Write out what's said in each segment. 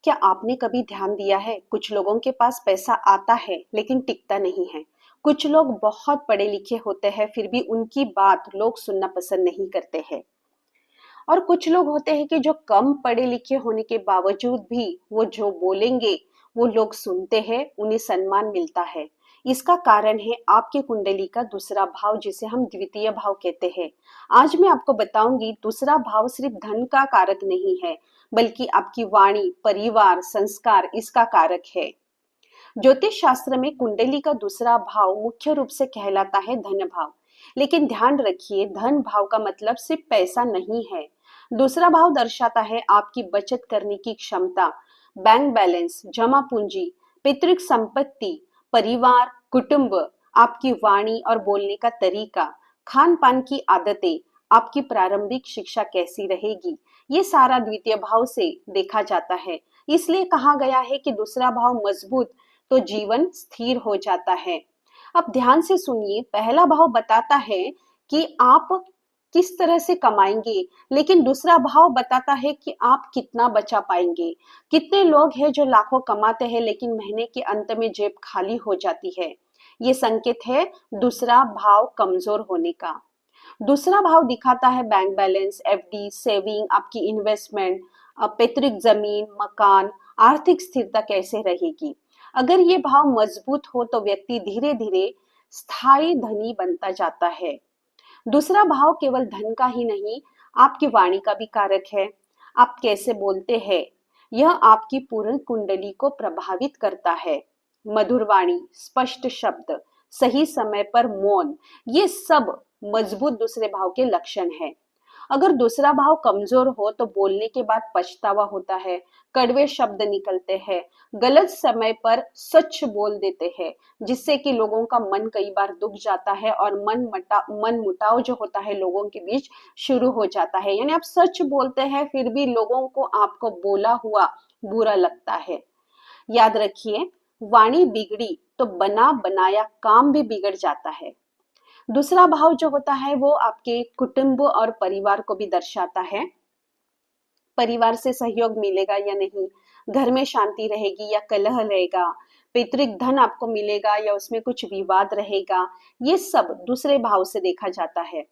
क्या आपने कभी ध्यान दिया है कुछ लोगों के पास पैसा आता है लेकिन टिकता नहीं है। कुछ लोग बहुत पढ़े लिखे होते हैं फिर भी उनकी बात लोग सुनना पसंद नहीं करते हैं। और कुछ लोग होते हैं कि जो कम पढ़े लिखे होने के बावजूद भी वो जो बोलेंगे वो लोग सुनते हैं, उन्हें सम्मान मिलता है। इसका कारण है आपके कुंडली का दूसरा भाव, जिसे हम द्वितीय भाव कहते हैं। आज मैं आपको बताऊंगी दूसरा भाव सिर्फ धन का कारक नहीं है, बल्कि आपकी वाणी, परिवार, संस्कार इसका कारक है। ज्योतिष शास्त्र में कुंडली का दूसरा भाव मुख्य रूप से कहलाता है धन भाव। लेकिन ध्यान रखिए, धन भाव का मतलब सिर्फ पैसा नहीं है। दूसरा भाव दर्शाता है आपकी बचत करने की क्षमता, बैंक बैलेंस, जमा पूंजी, पैतृक संपत्ति, परिवार, कुटुंब, आपकी वाणी और बोलने का तरीका, खान पान की आदतें, आपकी प्रारंभिक शिक्षा कैसी रहेगी, ये सारा द्वितीय भाव से देखा जाता है। इसलिए कहा गया है कि दूसरा भाव मजबूत तो जीवन स्थिर हो जाता है। अब ध्यान से सुनिए, पहला भाव बताता है कि आप किस तरह से कमाएंगे, लेकिन दूसरा भाव बताता है कि आप कितना बचा पाएंगे। कितने लोग हैं जो लाखों कमाते हैं लेकिन महीने के अंत में जेब खाली हो जाती है। ये संकेत है दूसरा भाव कमजोर होने का। दूसरा भाव दिखाता है बैंक बैलेंस, एफडी, सेविंग, आपकी इन्वेस्टमेंट, पैतृक जमीन, मकान, आर्थिक स्थिरता कैसे रहेगी। अगर ये भाव मजबूत हो तो व्यक्ति धीरे धीरे स्थायी धनी बनता जाता है। दूसरा भाव केवल धन का ही नहीं, आपकी वाणी का भी कारक है। आप कैसे बोलते हैं, यह आपकी पूर्ण कुंडली को प्रभावित करता है। मधुर वाणी, स्पष्ट शब्द, सही समय पर मौन, ये सब मजबूत दूसरे भाव के लक्षण हैं। अगर दूसरा भाव कमजोर हो तो बोलने के बाद पछतावा होता है, कड़वे शब्द निकलते हैं, गलत समय पर सच बोल देते हैं, जिससे कि लोगों का मन कई बार दुख जाता है और मन मुटाव जो होता है लोगों के बीच शुरू हो जाता है। यानी आप सच बोलते हैं फिर भी लोगों को आपको बोला हुआ बुरा लगता है। याद रखिए, वाणी बिगड़ी तो बना बनाया काम भी बिगड़ जाता है। दूसरा भाव जो होता है वो आपके कुटुंब और परिवार को भी दर्शाता है। परिवार से सहयोग मिलेगा या नहीं, घर में शांति रहेगी या कलह रहेगा, पैतृक धन आपको मिलेगा या उसमें कुछ विवाद रहेगा, ये सब दूसरे भाव से देखा जाता है।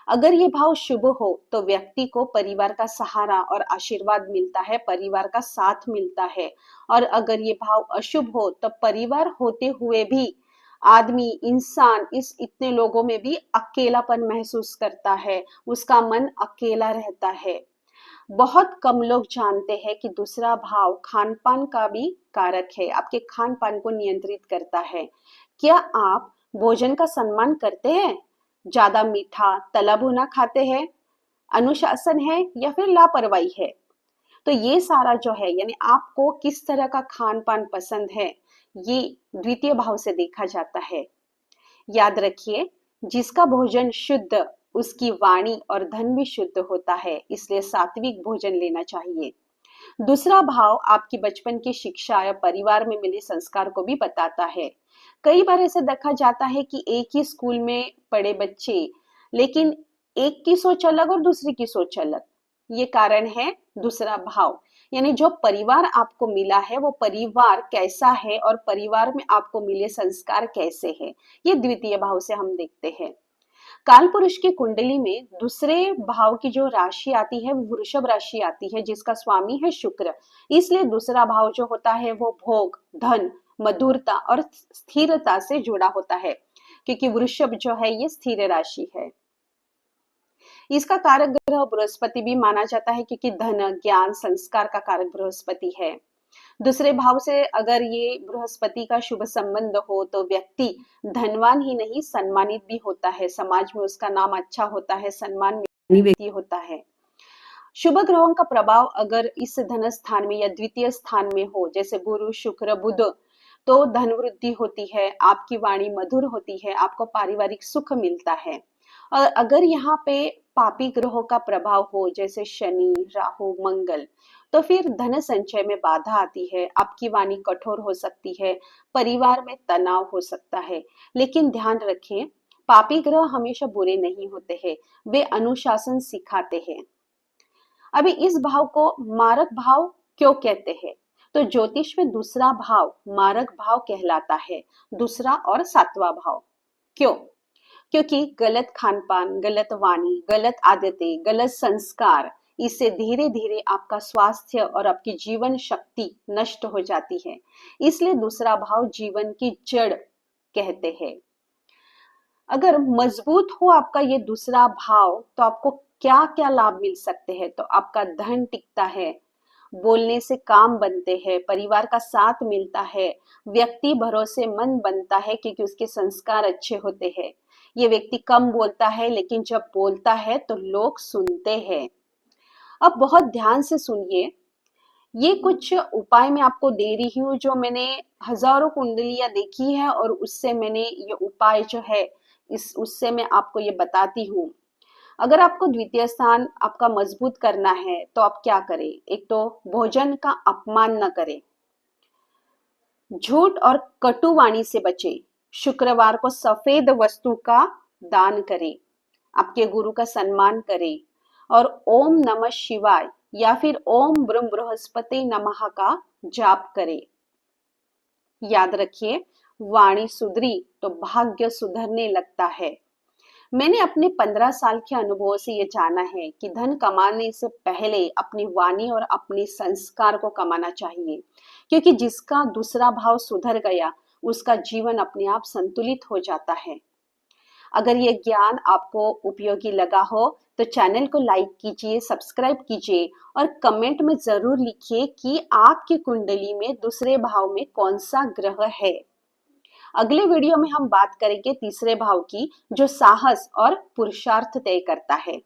अगर ये भाव शुभ हो तो व्यक्ति को परिवार का सहारा और आशीर्वाद मिलता है, परिवार का साथ मिलता है। और अगर ये भाव अशुभ हो तो परिवार होते हुए भी आदमी, इंसान इस इतने लोगों में भी अकेलापन महसूस करता है, उसका मन अकेला रहता है। बहुत कम लोग जानते हैं कि दूसरा भाव खान पान का भी कारक है, आपके खान पान को नियंत्रित करता है। क्या आप भोजन का सम्मान करते हैं, ज्यादा मीठा तला भुना खाते हैं, अनुशासन है या फिर लापरवाही है। तो ये सारा जो है, यानी आपको किस तरह का खान पान पसंद है, ये द्वितीय भाव से देखा जाता है। याद रखिए, जिसका भोजन शुद्ध उसकी वाणी और धन भी शुद्ध होता है, इसलिए सात्विक भोजन लेना चाहिए। दूसरा भाव आपकी बचपन की शिक्षा या परिवार में मिले संस्कार को भी बताता है। कई बार ऐसे देखा जाता है कि एक ही स्कूल में पढ़े बच्चे, लेकिन एक की सोच अलग और दूसरी की सोच अलग। ये कारण है दूसरा भाव, यानी जो परिवार आपको मिला है वो परिवार कैसा है और परिवार में आपको मिले संस्कार कैसे हैं, ये द्वितीय भाव से हम देखते हैं। काल पुरुष की कुंडली में दूसरे भाव की जो राशि आती है वो वृषभ राशि आती है, जिसका स्वामी है शुक्र। इसलिए दूसरा भाव जो होता है वो भोग, धन, मधुरता और स्थिरता से जुड़ा होता है, क्योंकि वृषभ जो है ये स्थिर राशि है। इसका कारक ग्रह बृहस्पति भी माना जाता है, क्योंकि धन, ज्ञान, संस्कार का कारक बृहस्पति है। दूसरे भाव से अगर ये बृहस्पति का शुभ संबंध हो तो व्यक्ति धनवान ही नहीं सम्मानित भी होता है, समाज में उसका नाम अच्छा होता है, सम्मान व्यक्ति होता है। शुभ ग्रहों का प्रभाव अगर इस धन स्थान में या द्वितीय स्थान में हो, जैसे गुरु, शुक्र, बुध, तो धन वृद्धि होती है, आपकी वाणी मधुर होती है, आपको पारिवारिक सुख मिलता है। और अगर यहाँ पे पापी ग्रहों का प्रभाव हो, जैसे शनि, राहु, मंगल, तो फिर धन संचय में बाधा आती है, आपकी वाणी कठोर हो सकती है, परिवार में तनाव हो सकता है। लेकिन ध्यान रखें, पापी ग्रह हमेशा बुरे नहीं होते हैं, वे अनुशासन सिखाते हैं। अभी इस भाव को मारक भाव क्यों कहते हैं, तो ज्योतिष में दूसरा भाव मारक भाव कहलाता है, दूसरा और सातवां भाव। क्यों? क्योंकि गलत खान पान, गलत वाणी, गलत आदतें, गलत संस्कार, इससे धीरे धीरे आपका स्वास्थ्य और आपकी जीवन शक्ति नष्ट हो जाती है। इसलिए दूसरा भाव जीवन की जड़ कहते हैं। अगर मजबूत हो आपका ये दूसरा भाव तो आपको क्या क्या लाभ मिल सकते हैं? तो आपका धन टिकता है, बोलने से काम बनते हैं, परिवार का साथ मिलता है, व्यक्ति भरोसेमंद बनता है क्योंकि उसके संस्कार अच्छे होते हैं। ये व्यक्ति कम बोलता है लेकिन जब बोलता है तो लोग सुनते हैं। अब बहुत ध्यान से सुनिए, ये कुछ उपाय मैं आपको दे रही हूँ जो मैंने हजारों कुंडलियां देखी है और उससे मैंने ये उपाय जो है इस उससे मैं आपको ये बताती हूँ। अगर आपको द्वितीय स्थान आपका मजबूत करना है तो आप क्या करें? एक तो भोजन का अपमान न करें, झूठ और कटु वाणी से बचे, शुक्रवार को सफेद वस्तु का दान करें, आपके गुरु का सम्मान करें और ओम नमः शिवाय या फिर ओम ब्रह्म बृहस्पति नमः का जाप करें। याद रखिए, वाणी सुधरी तो भाग्य सुधरने लगता है। मैंने अपने 15 साल के अनुभव से ये जाना है कि धन कमाने से पहले अपनी वाणी और अपने संस्कार को कमाना चाहिए, क्योंकि जिसका दूसरा भाव सुधर गया उसका जीवन अपने आप संतुलित हो जाता है। अगर ये ज्ञान आपको उपयोगी लगा हो तो चैनल को लाइक कीजिए, सब्सक्राइब कीजिए और कमेंट में जरूर लिखिए कि आपकी कुंडली में दूसरे भाव में कौन सा ग्रह है। अगले वीडियो में हम बात करेंगे तीसरे भाव की, जो साहस और पुरुषार्थ तय करता है।